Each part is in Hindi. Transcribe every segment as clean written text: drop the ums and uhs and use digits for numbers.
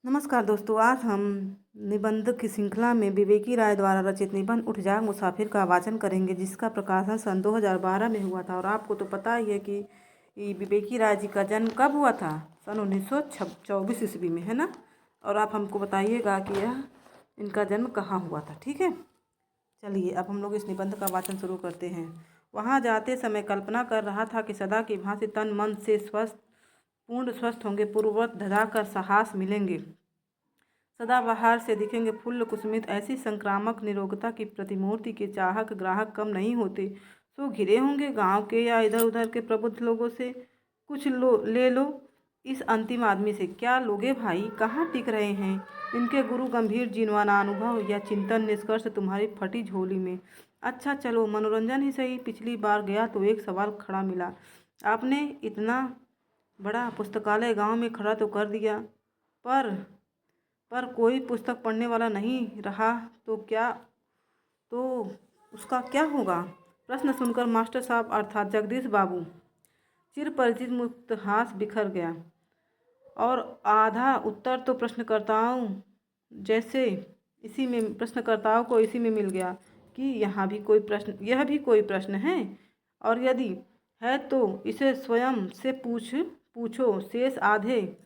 नमस्कार दोस्तों, आज हम निबंध की श्रृंखला में विवेकी राय द्वारा रचित निबंध उठ जाग मुसाफिर का वाचन करेंगे, जिसका प्रकाशन सन 2012 में हुआ था। और आपको तो पता ही है कि विवेकी राय जी का जन्म कब हुआ था? सन 1924 ईस्वी में, है ना। और आप हमको बताइएगा कि यह इनका जन्म कहाँ हुआ था। ठीक है, चलिए अब हम लोग इस निबंध का वाचन शुरू करते हैं। वहाँ जाते समय कल्पना कर रहा था कि सदा की भांति तन मन से पूर्ण स्वस्थ होंगे, पूर्ववत धधाकर साहस मिलेंगे, सदाबहार से दिखेंगे फुल्ल कुसुमित। ऐसी संक्रामक निरोगता की प्रतिमूर्ति के चाहक ग्राहक कम नहीं होते। सो घिरे होंगे गांव के या इधर उधर के प्रबुद्ध लोगों से। कुछ ले लो इस अंतिम आदमी से। क्या लोगे भाई, कहाँ टिक रहे हैं? इनके गुरु गंभीर जीवनानुभव या चिंतन निष्कर्ष तुम्हारी फटी झोली में। अच्छा चलो, मनोरंजन ही सही। पिछली बार गया तो एक सवाल खड़ा मिला। आपने इतना बड़ा पुस्तकालय गांव में खड़ा तो कर दिया, पर कोई पुस्तक पढ़ने वाला नहीं रहा तो उसका क्या होगा? प्रश्न सुनकर मास्टर साहब अर्थात जगदीश बाबू चिर परिचित मुक्तहास बिखर गया। और आधा उत्तर तो प्रश्नकर्ताओं को इसी में मिल गया कि यह भी कोई प्रश्न है, और यदि है तो इसे स्वयं से पूछो। शेष आधे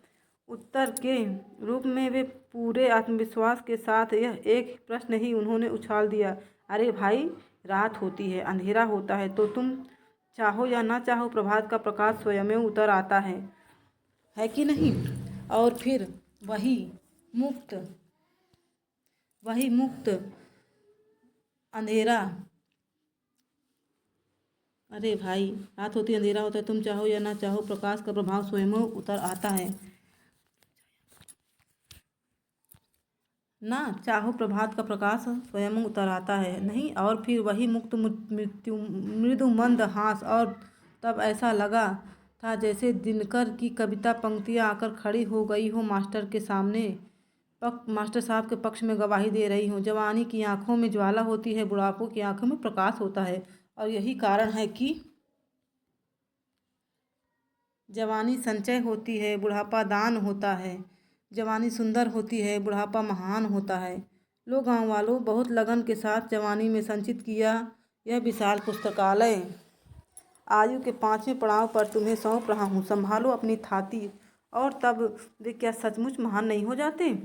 उत्तर के रूप में वे पूरे आत्मविश्वास के साथ यह एक प्रश्न ही उन्होंने उछाल दिया। अरे भाई, रात होती है, अंधेरा होता है, तो तुम चाहो या ना चाहो प्रभात का प्रकाश स्वयं उतर आता है कि नहीं? और फिर वही मुक्त अंधेरा। अरे भाई, रात होती अंधेरा होता है, तुम चाहो या ना चाहो प्रकाश का प्रभाव स्वयं उतर आता है ना चाहो प्रभात का प्रकाश स्वयं उतर आता है, नहीं? और फिर वही मुक्त मृदु मंद हास। और तब ऐसा लगा था जैसे दिनकर की कविता पंक्तियाँ आकर खड़ी हो गई हो मास्टर के सामने, मास्टर साहब के पक्ष में गवाही दे रही हूँ। जवानी की आंखों में ज्वाला होती है, बुढ़ापों की आंखों में प्रकाश होता है। और यही कारण है कि जवानी संचय होती है, बुढ़ापा दान होता है। जवानी सुंदर होती है, बुढ़ापा महान होता है। लो गाँव वालों, बहुत लगन के साथ जवानी में संचित किया यह विशाल पुस्तकालय आयु के 5वें पड़ाव पर तुम्हें सौंप रहा हूँ। संभालो अपनी थाती। और तब वे क्या सचमुच महान नहीं हो जाते?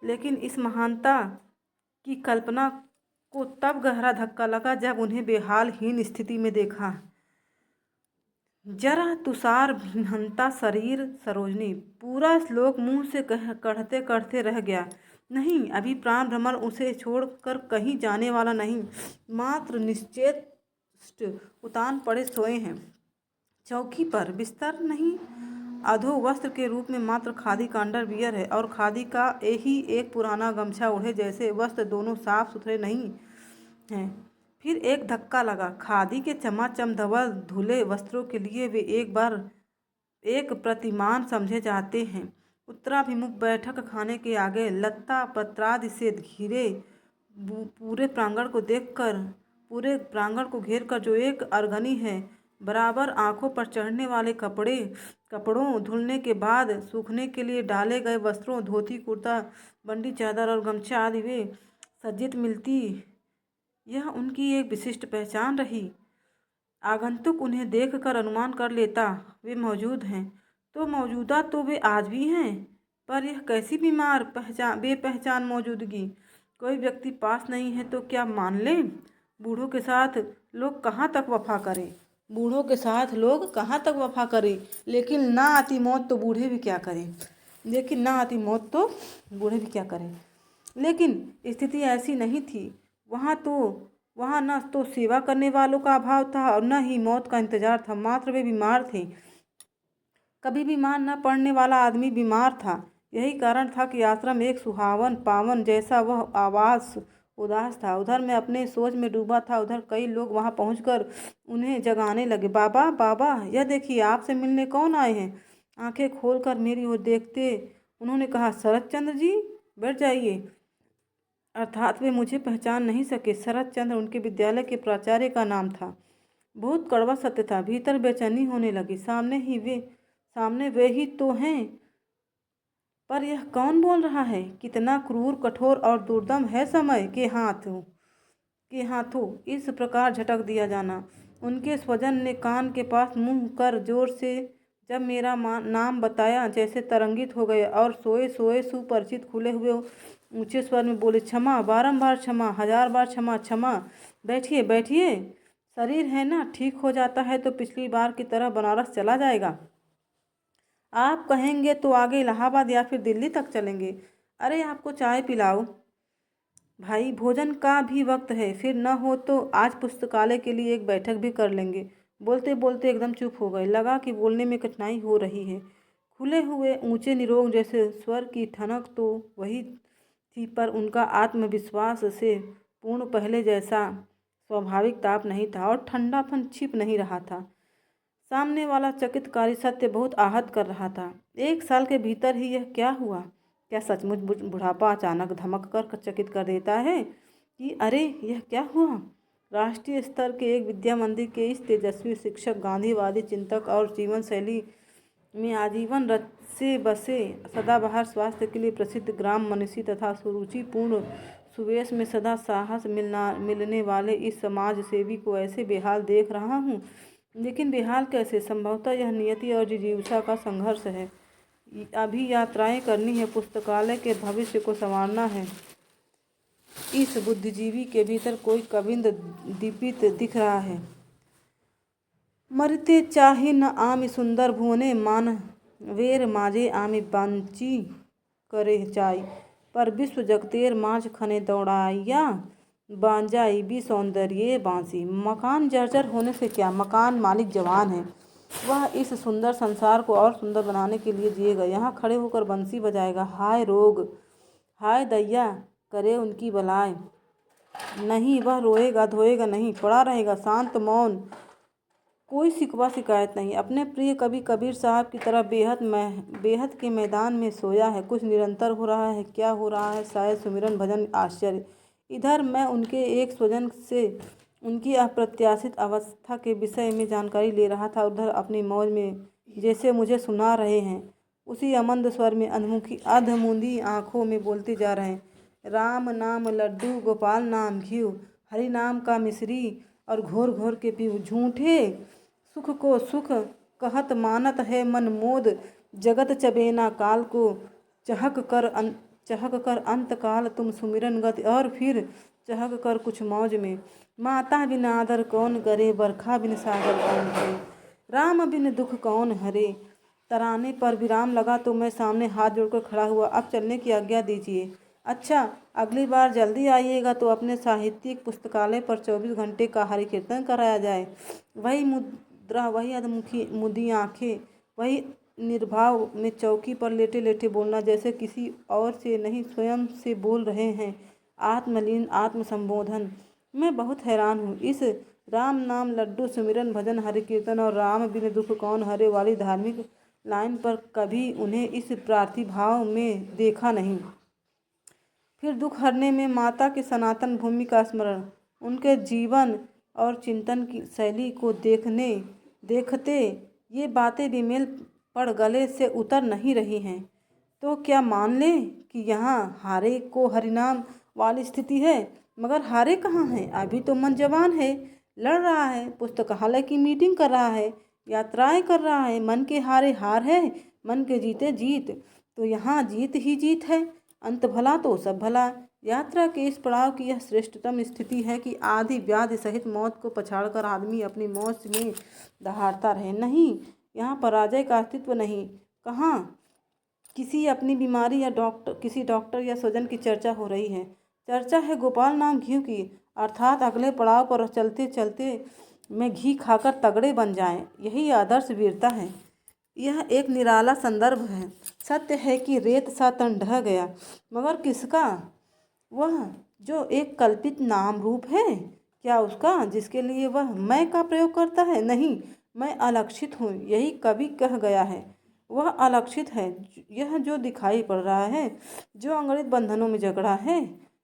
लेकिन इस महानता की कल्पना को तब गहरा धक्का लगा जब उन्हें बेहालहीन स्थिति में देखा। जरा तुषार भिन्नता शरीर सरोजनी। पूरा श्लोक मुंह से कढ़ते कढ़ते रह गया। नहीं, अभी प्राण भ्रमर उसे छोड़कर कहीं जाने वाला नहीं। मात्र निश्चेष्ट उतान पड़े सोए हैं चौकी पर। बिस्तर नहीं, अधो वस्त्र के रूप में मात्र खादी का अंडरवियर है, और खादी का ही एक पुराना गमछा ओढ़े जैसे वस्त्र दोनों साफ सुथरे नहीं हैं। फिर एक धक्का लगा। खादी के चमाचम धवल धुले वस्त्रों के लिए वे एक प्रतिमान समझे जाते हैं। उत्तराभिमुख बैठक खाने के आगे लत्ता पत्रादि से घिरे पूरे प्रांगण को घेर कर जो एक अरगनी है, बराबर आंखों पर चढ़ने वाले कपड़ों धुलने के बाद सूखने के लिए डाले गए वस्त्रों, धोती कुर्ता, बंडी चादर और गमछा आदि वे सज्जित मिलती, यह उनकी एक विशिष्ट पहचान रही। आगंतुक उन्हें देखकर अनुमान कर लेता वे मौजूद हैं, तो मौजूदा तो वे आज भी हैं, पर यह कैसी बेपहचान मौजूदगी। कोई व्यक्ति पास नहीं है तो क्या मान लें? बूढ़ों के साथ लोग कहाँ तक वफा करें? लेकिन ना आती मौत तो बूढ़े भी क्या करें? लेकिन स्थिति ऐसी नहीं थी। वहाँ न तो सेवा करने वालों का अभाव था और न ही मौत का इंतजार था। मात्र वे बीमार थे। कभी बीमार न पड़ने वाला आदमी बीमार था। यही कारण था कि आश्रम एक सुहावन पावन जैसा वह आवास उदास था। उधर मैं अपने सोच में डूबा था, उधर कई लोग वहाँ पहुँचकर उन्हें जगाने लगे। बाबा बाबा, यह देखिए, आपसे मिलने कौन आए हैं? आंखें खोलकर मेरी ओर देखते उन्होंने कहा, शरद चंद्र जी, बैठ जाइए। अर्थात वे मुझे पहचान नहीं सके। शरद चंद्र उनके विद्यालय के प्राचार्य का नाम था। बहुत कड़वा सत्य था। भीतर बेचैनी होने लगी। सामने वे ही तो हैं पर यह कौन बोल रहा है? कितना क्रूर, कठोर और दुर्दम है समय के हाथों इस प्रकार झटक दिया जाना। उनके स्वजन ने कान के पास मुंह कर जोर से जब मेरा नाम बताया, जैसे तरंगित हो गए और सोए सोए सुपरिचित खुले हुए ऊंचे स्वर में बोले, क्षमा, बारंबार क्षमा, 1000 बार क्षमा, क्षमा। बैठिए बैठिए। शरीर है ना, ठीक हो जाता है तो पिछली बार की तरह बनारस चला जाएगा। आप कहेंगे तो आगे इलाहाबाद या फिर दिल्ली तक चलेंगे। अरे आपको चाय पिलाओ भाई, भोजन का भी वक्त है। फिर न हो तो आज पुस्तकालय के लिए एक बैठक भी कर लेंगे। बोलते बोलते एकदम चुप हो गए। लगा कि बोलने में कठिनाई हो रही है। खुले हुए ऊंचे निरोग जैसे स्वर की ठनक तो वही थी, पर उनका आत्मविश्वास से पूर्ण पहले जैसा स्वाभाविक ताप नहीं था और ठंडापन छिप नहीं रहा था। सामने वाला चकितकारी सत्य बहुत आहत कर रहा था। 1 साल के भीतर ही यह क्या हुआ? क्या सचमुच बुढ़ापा अचानक धमक कर चकित कर देता है कि अरे यह क्या हुआ? राष्ट्रीय स्तर के एक विद्या मंदिर के इस तेजस्वी शिक्षक, गांधीवादी चिंतक और जीवन शैली में आजीवन रचे बसे, सदाबहार स्वास्थ्य के लिए प्रसिद्ध ग्राम मनीषी तथा सुरुचिपूर्ण सुवेश में सदा साहस मिलने वाले इस समाज सेवी को ऐसे बेहाल देख रहा हूँ। लेकिन बेहाल कैसे? संभवतः यह नियति और जिजीविका का संघर्ष है। अभी यात्राएं करनी है, पुस्तकालय के भविष्य को संवारना है। इस बुद्धिजीवी के भीतर कोई कविंद दीपित दिख रहा है। मरते चाहे न आमि सुंदर भुवने, मान वेर माजे आमि बांची करे चाई, पर विश्व जगतेर माझ खने दौड़ाइया, बांजाई भी सौंदर्य बांसी। मकान जर्जर होने से क्या, मकान मालिक जवान है। वह इस सुंदर संसार को और सुंदर बनाने के लिए जिएगा। यहाँ खड़े होकर बंसी बजाएगा। हाय रोग, हाय दैया, करे उनकी बलाएं। नहीं, वह रोएगा धोएगा नहीं, पड़ा रहेगा शांत मौन, कोई शिकवा शिकायत नहीं। अपने प्रिय कवि कबीर साहब की तरह बेहद के मैदान में सोया है। कुछ निरंतर हो रहा है। क्या हो रहा है? शायद सुमिरन, भजन, आश्चर्य। इधर मैं उनके एक स्वजन से उनकी अप्रत्याशित अवस्था के विषय में जानकारी ले रहा था, उधर अपनी मौज में जैसे मुझे सुना रहे हैं। उसी अमंद स्वर में अधमुंदी आँखों में बोलते जा रहे हैं, राम नाम लड्डू, गोपाल नाम घी, हरि नाम का मिश्री और घोर घोर के पीऊ। झूठे सुख को सुख कहत मानत है मन मोद, जगत चबेना काल को चहक कर अंत काल तुम सुमिरन गति, और फिर चहक कर कुछ मौज में। माता बिन आदर कौन करे, बरखा बिन सागर कौन करे, राम बिन दुख कौन हरे। तराने पर विराम लगा तो मैं सामने हाथ जोड़कर खड़ा हुआ। अब चलने की आज्ञा दीजिए। अच्छा, अगली बार जल्दी आइएगा तो अपने साहित्यिक पुस्तकालय पर 24 घंटे का हरि कीर्तन कराया जाए। वही मुद्रा, वही अधमुखी मुदी आँखें, वही निर्भाव में चौकी पर लेटे लेटे बोलना, जैसे किसी और से नहीं स्वयं से बोल रहे हैं। आत्मलीन आत्मसंबोधन। मैं बहुत हैरान हूँ। इस राम नाम लड्डू, सुमिरन, भजन, हरि कीर्तन और राम बिन दुख कौन हरे वाली धार्मिक लाइन पर कभी उन्हें इस प्रार्थिभाव में देखा नहीं। फिर दुख हरने में माता की सनातन भूमि का स्मरण, उनके जीवन और चिंतन की शैली को देखते ये बातें भी मेल पड़ गले से उतर नहीं रही हैं। तो क्या मान लें कि यहाँ हारे को हरिनाम वाली स्थिति है? मगर हारे कहाँ हैं? अभी तो मन जवान है, लड़ रहा है, पुस्तकालय की मीटिंग कर रहा है, यात्राएं कर रहा है। मन के हारे हार है, मन के जीते जीत। तो यहाँ जीत ही जीत है। अंत भला तो सब भला। यात्रा के इस पड़ाव की यह श्रेष्ठतम स्थिति है कि आदि व्याधि सहित मौत को पछाड़कर आदमी अपनी मौज में दहाड़ता रहे। नहीं, यहाँ पराजय का अस्तित्व नहीं। कहाँ किसी अपनी बीमारी या किसी डॉक्टर या स्वजन की चर्चा हो रही है। चर्चा है गोपाल नाम घी की, अर्थात अगले पड़ाव पर चलते चलते में घी खाकर तगड़े बन जाएं। यही आदर्श वीरता है। यह एक निराला संदर्भ है। सत्य है कि रेत सा तन ढह गया, मगर किसका? वह जो एक कल्पित नाम रूप है। क्या उसका, जिसके लिए वह मैं का प्रयोग करता है? नहीं, मैं अलक्षित हूँ, यही कवि कह गया है। वह अलक्षित है। यह जो दिखाई पड़ रहा है, जो अंगड़ित बंधनों में जकड़ा है,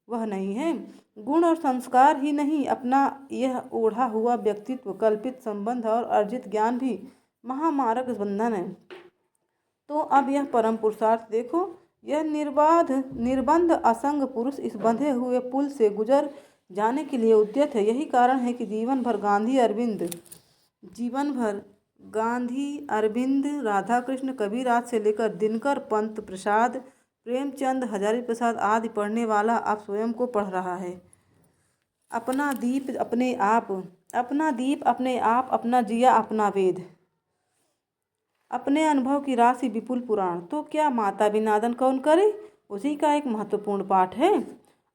वह नहीं है। गुण और संस्कार ही नहीं, अपना यह ओढ़ा हुआ व्यक्तित्व, कल्पित संबंध और अर्जित ज्ञान भी महामारक बंधन है। तो अब यह परम पुरुषार्थ देखो, यह निर्बंध असंग पुरुष इस बंधे हुए पुल से गुजर जाने के लिए उद्यत है। यही कारण है कि जीवन भर गांधी अरविंद, राधा कृष्ण, कबीरदास से लेकर दिनकर पंत प्रसाद, प्रेमचंद, हजारी प्रसाद आदि पढ़ने वाला अब स्वयं को पढ़ रहा है। अपना दीप अपने आप, अपना जिया अपना वेद, अपने अनुभव की राशि विपुल पुराण। तो क्या माता बिनादन कौन करे, उसी का एक महत्वपूर्ण पाठ है।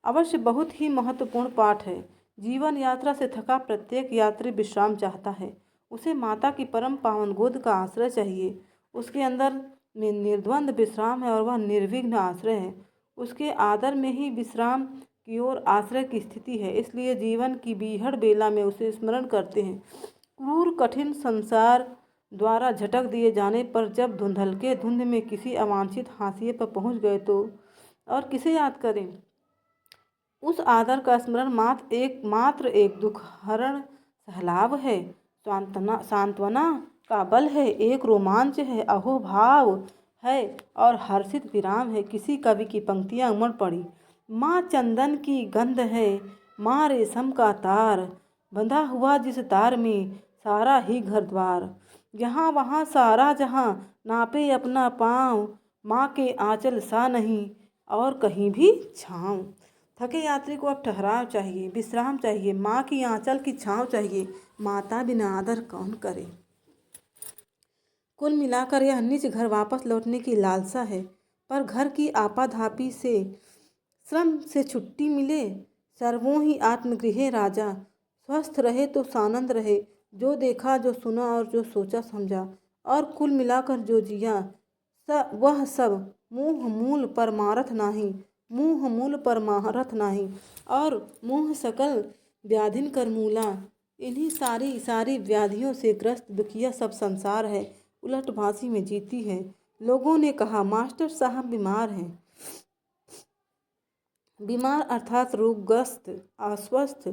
अवश्य बहुत ही महत्वपूर्ण पाठ है। जीवन यात्रा से थका प्रत्येक यात्री विश्राम चाहता है। उसे माता की परम पावन गोद का आश्रय चाहिए। उसके अंदर में निर्द्वंद विश्राम है और वह निर्विघ्न आश्रय है। उसके आदर में ही विश्राम की ओर आश्रय की स्थिति है। इसलिए जीवन की बीहड़ बेला में उसे स्मरण करते हैं। क्रूर कठिन संसार द्वारा झटक दिए जाने पर जब धुंध में किसी अवांछित हाशिए पर पहुंच गए तो और किसे याद करें। उस आदर का स्मरण मात्र एक दुख हरण सहलाव है, सांत्वना का बल है, एक रोमांच है, अहोभाव है और हर्षित विराम है। किसी कवि की पंक्तियां उमड़ पड़ी। माँ चंदन की गंध है, माँ रेशम का तार, बंधा हुआ जिस तार में सारा ही घर द्वार, यहाँ वहाँ सारा जहाँ नापे अपना पाँव, माँ के आंचल सा नहीं और कहीं भी छाँव। थके यात्री को अब ठहराव चाहिए, विश्राम चाहिए, माँ की आंचल की छाँव चाहिए। माता बिना आदर कौन करे। कुल मिलाकर यह निज घर वापस लौटने की लालसा है, पर घर की आपाधापी से श्रम से छुट्टी मिले। सर्वों ही आत्मगृहे राजा, स्वस्थ रहे तो सानंद रहे, जो देखा जो सुना और जो सोचा समझा और कुल मिलाकर जो जिया वह सब मुँह मूल परमारथ नाही और मुँह सकल व्याधिन कर मूला। इन्हीं सारी व्याधियों से ग्रस्त दुखिया सब संसार है, उलट भांसी में जीती है। लोगों ने कहा मास्टर साहब बीमार हैं। बीमार अर्थात रोगग्रस्त, अस्वस्थ।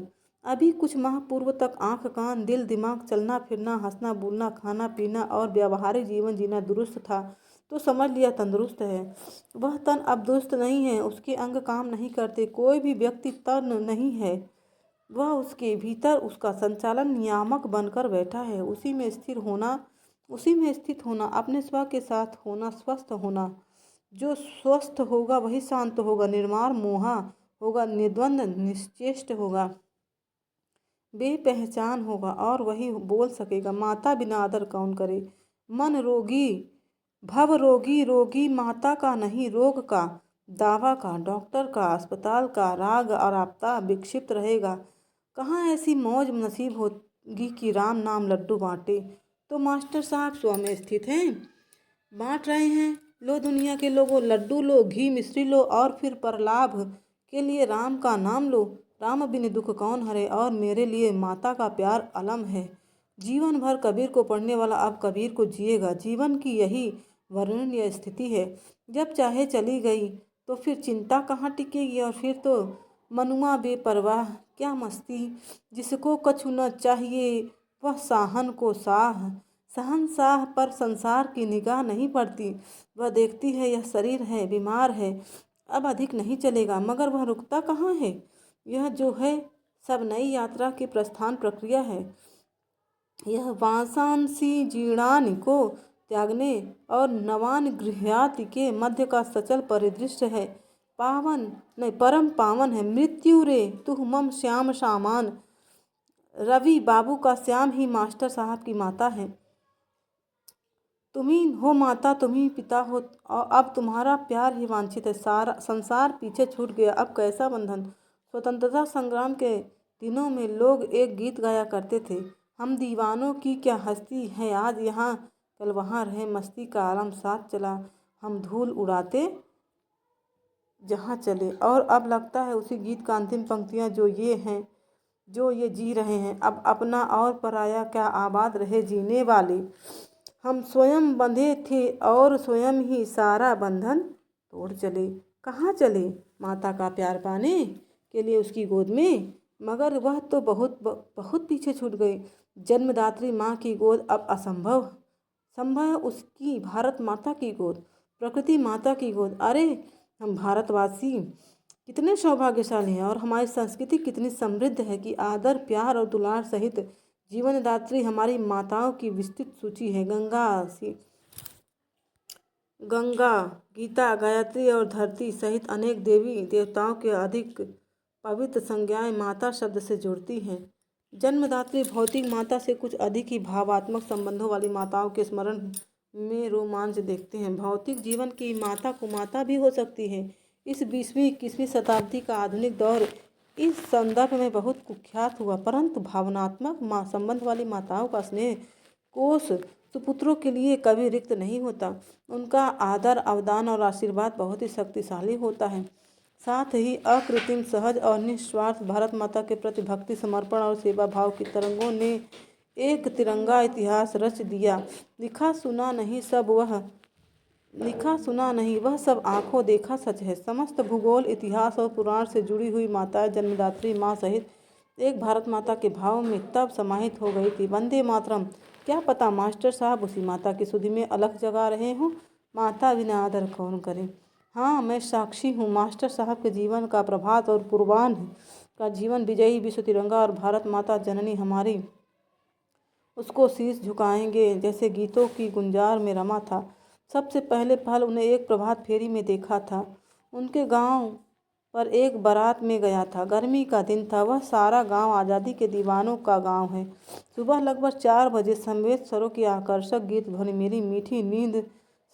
अभी कुछ माह पूर्व तक आँख कान दिल दिमाग, चलना फिरना, हंसना बोलना, खाना पीना और व्यावहारिक जीवन जीना दुरुस्त था तो समझ लिया तंदुरुस्त है। वह तन अब दुरुस्त नहीं है, उसके अंग काम नहीं करते। कोई भी व्यक्ति तन नहीं है, वह उसके भीतर उसका संचालन नियामक बनकर बैठा है। उसी में स्थित होना, अपने स्व के साथ होना, स्वस्थ होना। जो स्वस्थ होगा वही शांत होगा, निर्माण मोहा होगा, निर्द्वंद निश्चेष्ट होगा, बेपहचान होगा और वही बोल सकेगा माता बिना आदर कौन करे। मन रोगी, भव रोगी, रोगी माता का नहीं रोग का, दावा का, डॉक्टर का, अस्पताल का, राग और आफ्ताब विक्षिप्त रहेगा। कहाँ ऐसी मौज नसीब होगी कि राम नाम लड्डू बांटे। तो मास्टर साहब स्व में स्थित हैं, बांट रहे हैं। लो दुनिया के लोगों, लड्डू लो, घी मिश्री लो और फिर परलाभ के लिए राम का नाम लो। राम बिन दुख कौन हरे और मेरे लिए माता का प्यार अलम है। जीवन भर कबीर को पढ़ने वाला अब कबीर को जिएगा। जीवन की यही वर्णनीय स्थिति है। जब चाहे चली गई तो फिर चिंता कहाँ टिकेगी और फिर तो मनुआ बेपरवाह, क्या मस्ती। जिसको कछु न चाहिए वह साहन को साह, शहंशाह पर संसार की निगाह नहीं पड़ती। वह देखती है यह शरीर है, बीमार है, अब अधिक नहीं चलेगा, मगर वह रुकता कहाँ है। यह जो है सब नई यात्रा की प्रस्थान प्रक्रिया है। यह वांसांसी जीर्णानि को त्यागने और नवान गृह्याति के मध्य का सचल परिदृश्य है। परम पावन है। मृत्यु रे तुह मम श्याम सामान। रवि बाबू का श्याम ही मास्टर साहब की माता है। तुम ही हो माता, तुम ही पिता हो और अब तुम्हारा प्यार ही वांछित है। सारा संसार पीछे छूट गया, अब कैसा बंधन। स्वतंत्रता संग्राम के दिनों में लोग एक गीत गाया करते थे, हम दीवानों की क्या हस्ती है, आज यहाँ कल वहाँ रहे, मस्ती का आलम साथ चला, हम धूल उड़ाते जहाँ चले। और अब लगता है उसी गीत का अंतिम पंक्तियाँ जो ये जी रहे हैं। अब अपना और पराया क्या आबाद रहे जीने वाले। हम स्वयं बंधे थे और स्वयं ही सारा बंधन तोड़ चले। कहाँ चले? माता का प्यार पाने के लिए उसकी गोद में, मगर वह तो बहुत पीछे छूट गई। जन्मदात्री माँ की गोद अब असंभव, संभव उसकी भारत माता की गोद। प्रकृति माता की गोद। अरे हम भारतवासी कितने सौभाग्यशाली हैं और हमारी संस्कृति कितनी समृद्ध है कि आदर, प्यार और दुलार सहित जीवनदात्री हमारी माताओं की विस्तृत सूची है। गंगा, गीता, गायत्री और धरती सहित अनेक देवी देवताओं के अधिक पवित्र संज्ञाएं माता शब्द से जुड़ती हैं। जन्मदात्री भौतिक माता से कुछ अधिक ही भावात्मक संबंधों वाली माताओं के स्मरण में रोमांच देखते हैं। भौतिक जीवन की माता को माता भी हो सकती है। इस 20वीं-21वीं शताब्दी का आधुनिक दौर इस संदर्भ में बहुत कुख्यात हुआ, परंतु भावनात्मक संबंध वाली माताओं का स्नेह कोष सुपुत्रों के लिए कभी रिक्त नहीं होता। उनका आदर, अवदान और आशीर्वाद बहुत ही शक्तिशाली होता है। साथ ही अकृत्रिम, सहज और निस्वार्थ भारत माता के प्रति भक्ति, समर्पण और सेवा भाव की तरंगों ने एक तिरंगा इतिहास रच दिया। लिखा सुना नहीं, वह सब आंखों देखा सच है। समस्त भूगोल, इतिहास और पुराण से जुड़ी हुई माताएं जन्मदात्री माँ सहित एक भारत माता के भाव में तब समाहित हो गई थी। वंदे मातरम। क्या पता मास्टर साहब उसी माता की सुधि में अलख जगा रहे हों। माता बिना आदर कौन करे। हाँ, मैं साक्षी हूँ। मास्टर साहब के जीवन का प्रभात और पूर्वाह्न का जीवन विजयी विश्व तिरंगा और भारत माता जननी हमारी उसको शीश झुकाएंगे जैसे गीतों की गुंजार में रमा था। सबसे पहले पहल उन्हें एक प्रभात फेरी में देखा था। उनके गांव पर एक बारात में गया था। गर्मी का दिन था। वह सारा गांव आज़ादी के दीवानों का गांव है। सुबह लगभग 4 बजे समवेत स्वरों की आकर्षक गीत ध्वनि मेरी मीठी नींद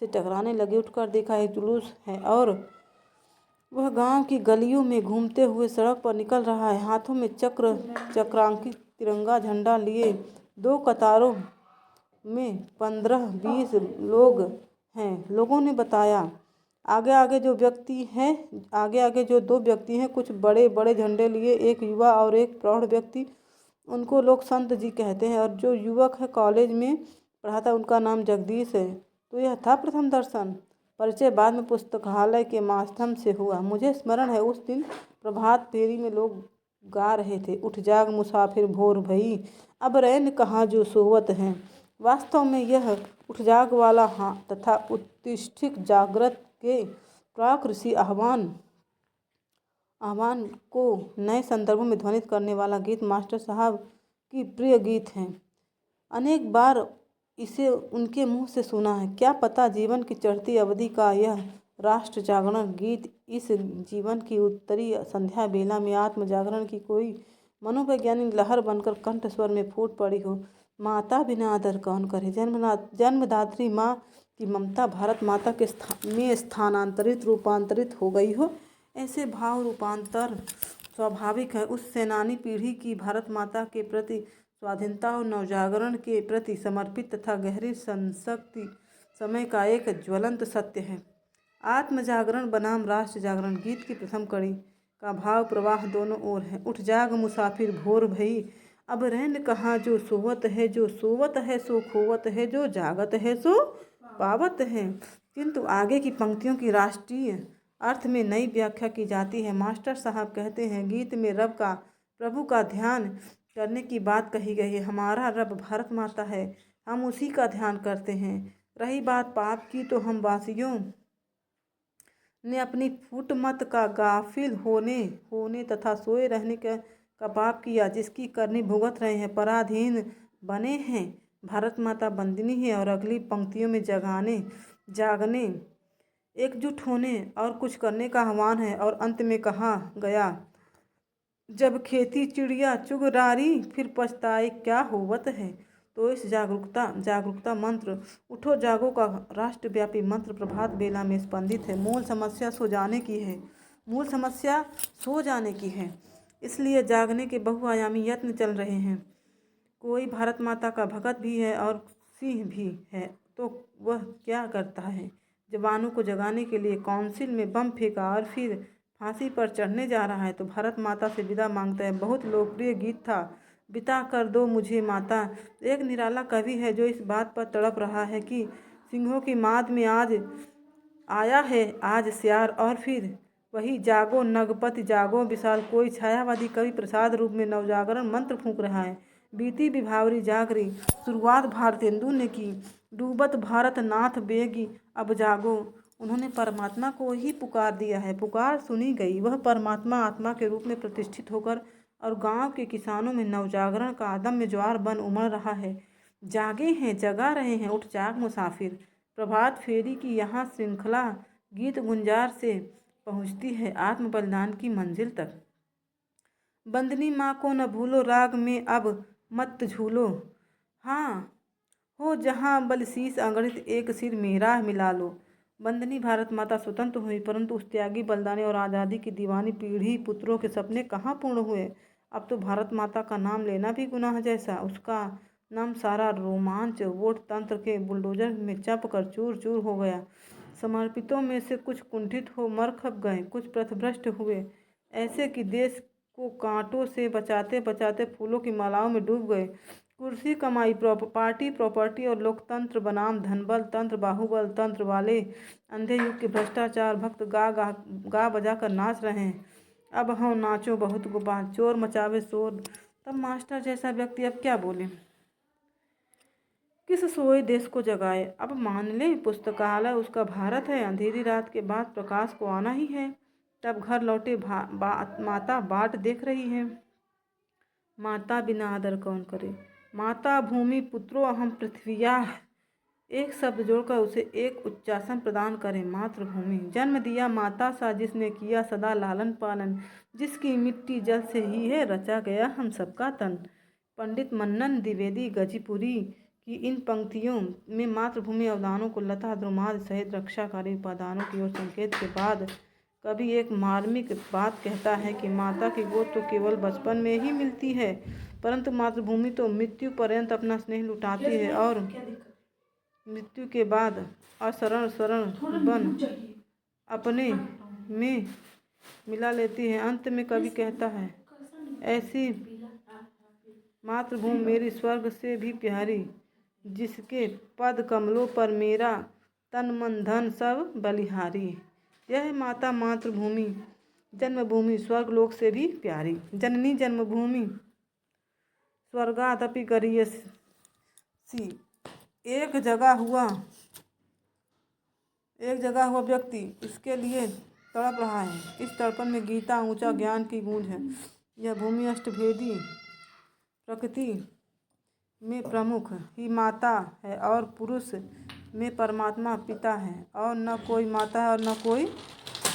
से टकराने लगी। उठकर देखा एक जुलूस है और वह गांव की गलियों में घूमते हुए सड़क पर निकल रहा है, हाथों में चक्रांकित तिरंगा झंडा लिए। 2 कतारों में 15-20 लोग हैं, लोगों ने बताया। आगे आगे जो 2 व्यक्ति हैं, कुछ बड़े बड़े झंडे लिए, एक युवा और एक प्रौढ़ व्यक्ति। उनको लोग संत जी कहते हैं और जो युवक है कॉलेज में पढ़ाता, उनका नाम जगदीश है। तो यह था प्रथम दर्शन। परिचय बाद में पुस्तकालय के माध्यम से हुआ। मुझे स्मरण है उस दिन प्रभात फेरी में लोग गा रहे थे, उठ जाग मुसाफिर भोर भई, अब रैन कहाँ जो सोवत हैं। वास्तव में यह उठ जाग वाला हाँ तथा उत्तिष्ठित जागृत के प्राक ऋषि आह्वान को नए संदर्भों में ध्वनित करने वाला गीत मास्टर साहब की प्रिय गीत हैं। अनेक बार इसे उनके मुंह से सुना है। क्या पता जीवन की चढ़ती अवधि का यह राष्ट्र जागरण गीत इस जीवन की उत्तरी संध्या बेला में आत्म जागरण की कोई मनोवैज्ञानिक लहर बनकर कंठ स्वर में फूट पड़ी हो। माता बिना आदर कौन करे। जन्मदात्री माँ की ममता भारत माता के में रूपांतरित हो गई हो। ऐसे भाव रूपांतर स्वाभाविक है। उस सेनानी पीढ़ी की भारत माता के प्रति स्वाधीनता और नवजागरण के प्रति समर्पित तथा गहरी संशक्ति समय का एक ज्वलंत सत्य है। आत्म जागरण बनाम राष्ट्र जागरण गीत की प्रथम कड़ी का भाव प्रवाह दोनों ओर है। उठ जाग मुसाफिर भोर भई, अब रैन कहाँ जो सोवत है, जो सोवत है सो खोवत है, जो जागत है सो पावत है। किंतु आगे की पंक्तियों की राष्ट्रीय अर्थ में नई व्याख्या की जाती है। मास्टर साहब कहते हैं, गीत में प्रभु का ध्यान करने की बात कही गई है। हमारा रब भारत माता है, हम उसी का ध्यान करते हैं। रही बात पाप की, तो हम वासियों ने अपनी फुटमत का गाफिल होने तथा सोए रहने का पाप किया, जिसकी करनी भुगत रहे हैं, पराधीन बने हैं। भारत माता बंदिनी है और अगली पंक्तियों में जागने, एकजुट होने और कुछ करने का आह्वान है। और अंत में कहा गया, जब खेती चिड़िया चुग रारी, फिर पछताए क्या होवत है। तो इस जागरूकता मंत्र उठो जागो का राष्ट्रव्यापी मंत्र प्रभात बेला में स्पंदित है। मूल समस्या सो जाने की है। इसलिए जागने के बहुआयामी यत्न चल रहे हैं। कोई भारत माता का भगत भी है और सिंह भी है, तो वह क्या करता है। जवानों को जगाने के लिए काउंसिल में बम फेंका और फिर फांसी पर चढ़ने जा रहा है, तो भारत माता से विदा मांगता है। बहुत लोकप्रिय गीत था, बिता कर दो मुझे माता। एक निराला कवि है जो इस बात पर तड़प रहा है कि सिंहों की माद में आज आया है आज श्यार। और फिर वही जागो नगपति जागो विशाल, कोई छायावादी कवि प्रसाद रूप में नवजागरण मंत्र फूंक रहा है। बीती विभावरी जागरी, शुरुआत भारतेंदु ने की। डूबत भारत नाथ बेगी, अब जागो उन्होंने परमात्मा को ही पुकार दिया है। पुकार सुनी गई। वह परमात्मा आत्मा के रूप में प्रतिष्ठित होकर और गांव के किसानों में नवजागरण का अदम्य ज्वार बन उमड़ रहा है। जागे हैं, जगा रहे हैं, उठ जाग मुसाफिर। प्रभात फेरी की यहाँ श्रृंखला गीत गुंजार से पहुँचती है आत्म बलिदान की मंजिल तक। बंदनी माँ को न भूलो, राग में अब मत झूलो। हाँ हो जहाँ बलशीष अगणित, एक सिर मेरा मिला लो। बंदनी भारत माता स्वतंत्र हुई, परंतु उस त्यागी, बलिदानी और आज़ादी की दीवानी पीढ़ी पुत्रों के सपने कहाँ पूर्ण हुए। अब तो भारत माता का नाम लेना भी गुनाह जैसा। उसका नाम सारा रोमांच वोट तंत्र के बुलडोजर में चप कर चूर चूर हो गया। समर्पितों में से कुछ कुंठित हो मर खप गए, कुछ पथभ्रष्ट हुए, ऐसे कि देश को कांटों से बचाते बचाते फूलों की मालाओं में डूब गए। कुर्सी कमाई, पार्टी, प्रॉपर्टी और लोकतंत्र बनाम धनबल तंत्र, बाहुबल तंत्र वाले अंधे युग के भ्रष्टाचार भक्त गा बजा कर नाच रहे हैं। अब हाँ नाचो बहुत गुबा, चोर मचावे शोर। तब मास्टर जैसा व्यक्ति अब क्या बोले, किस सोए देश को जगाए। अब मान ले पुस्तकालय उसका भारत है, अंधेरी रात के बाद प्रकाश को आना ही है। तब घर लौटे माता बाट देख रही है। माता बिना आदर कौन करे। माता भूमि पुत्रो अहम पृथ्व्याः, एक शब्द जोड़कर उसे एक उच्चासन प्रदान करें। मातृभूमि जन्म दिया माता सा, जिसने किया सदा लालन पालन, जिसकी मिट्टी जल से ही है रचा गया हम सबका तन। पंडित मन्नन द्विवेदी गजीपुरी की इन पंक्तियों में मातृभूमि अवदानों को लता द्रुमाद सहित रक्षाकारी उपादानों की ओर संकेत के बाद कभी एक मार्मिक बात कहता है कि माता की गोद तो केवल बचपन में ही मिलती है, परंतु मातृभूमि तो मृत्यु पर्यंत अपना स्नेह लुटाती है और मृत्यु के बाद अशरण शरण बन अपने में मिला लेती है। अंत में कवि कहता है, ऐसी मातृभूमि मेरी स्वर्ग से भी प्यारी, जिसके पद कमलों पर मेरा तन मन धन सब बलिहारी। यह माता मातृभूमि जन्मभूमि स्वर्गलोक से भी प्यारी। जननी जन्मभूमि स्वर्गादपि गरीयसी। एक जगह हुआ व्यक्ति इसके लिए तड़प रहा है। इस तड़पन में गीता ऊंचा ज्ञान की गूंज है। यह भूमि अष्टभेदी प्रकृति में प्रमुख ही माता है और पुरुष में परमात्मा पिता है, और न कोई माता है और न कोई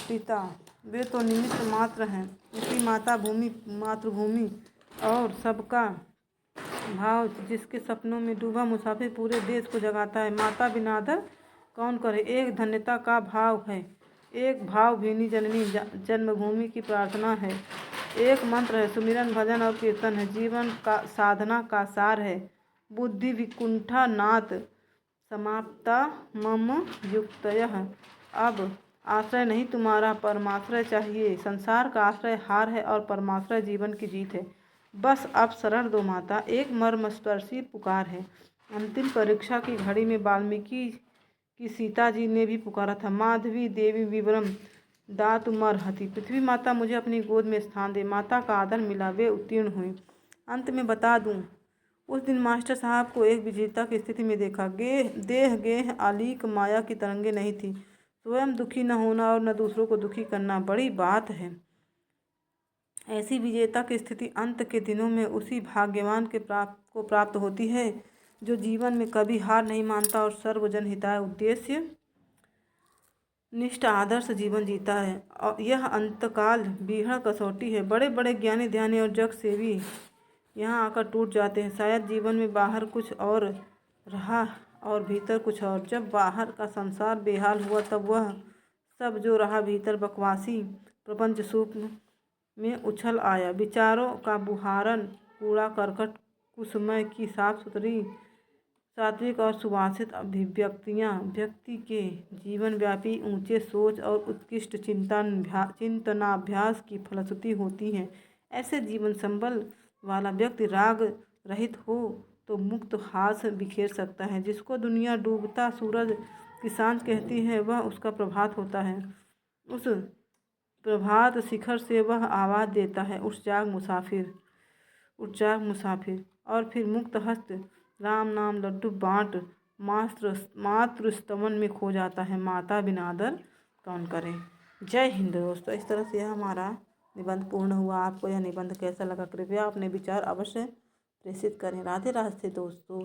पिता, वे तो निमित्त मात्र हैं। इसी मातृभूमि और सबका भाव जिसके सपनों में डूबा मुसाफिर पूरे देश को जगाता है। माता बिना आदर कौन करे, एक धन्यता का भाव है, एक भाव भीनी जननी जन्मभूमि की प्रार्थना है, एक मंत्र है, सुमिरन भजन और कीर्तन है, जीवन का साधना का सार है। बुद्धि विकुंठा नाथ समाप्ता मम युक्तयः। अब आश्रय नहीं तुम्हारा परमाश्रय चाहिए। संसार का आश्रय हार है और परमाश्रय जीवन की जीत है। बस अब शरण दो माता, एक मर्मस्पर्शी पुकार है। अंतिम परीक्षा की घड़ी में वाल्मीकि की सीता जी ने भी पुकारा था, माधवी देवी विवरम दातुमर्हति। पृथ्वी माता मुझे अपनी गोद में स्थान दे। माता का आदर मिला, वे उत्तीर्ण हुई। अंत में बता दूं, उस दिन मास्टर साहब को एक विजेता की स्थिति में देखा। देह गेह आलीक माया की तरंगे नहीं थी। स्वयं दुखी न होना और न दूसरों को दुखी करना बड़ी बात है। ऐसी विजेता की स्थिति अंत के दिनों में उसी भाग्यवान को प्राप्त होती है जो जीवन में कभी हार नहीं मानता और सर्वजन हिताय उद्देश्य निष्ठ आदर्श जीवन जीता है। और यह अंतकाल बीहड़ कसौटी है। बड़े बड़े ज्ञानी ध्यानी और जग सेवी यहाँ आकर टूट जाते हैं। शायद जीवन में बाहर कुछ और रहा और भीतर कुछ और। जब बाहर का संसार बेहाल हुआ तब वह सब जो रहा भीतर बकवासी प्रपंच सूप में उछल आया। विचारों का बुहारन, कूड़ा करकट, कुसुमय की साफ सुथरी सात्विक और सुवासित अभिव्यक्तियाँ व्यक्ति के जीवन व्यापी ऊंचे सोच और उत्कृष्ट चिंतनाभ्यास की फलश्रुति होती हैं। ऐसे जीवन संबल वाला व्यक्ति राग रहित हो तो मुक्त हास बिखेर सकता है। जिसको दुनिया डूबता सूरज की सांझ कहती है, वह उसका प्रभात होता है। उस प्रभात शिखर से वह आवाज़ देता है, उठ जाग मुसाफिर, उठ जाग मुसाफिर। और फिर मुक्त हस्त राम नाम लड्डू बाँट मातृ स्तवन में खो जाता है, माता बिना आदर कौन करे। जय हिंद दोस्तों। इस तरह से यह हमारा निबंध पूर्ण हुआ। आपको यह निबंध कैसा लगा कृपया अपने विचार अवश्य प्रेषित करें। राधे राधे दोस्तों।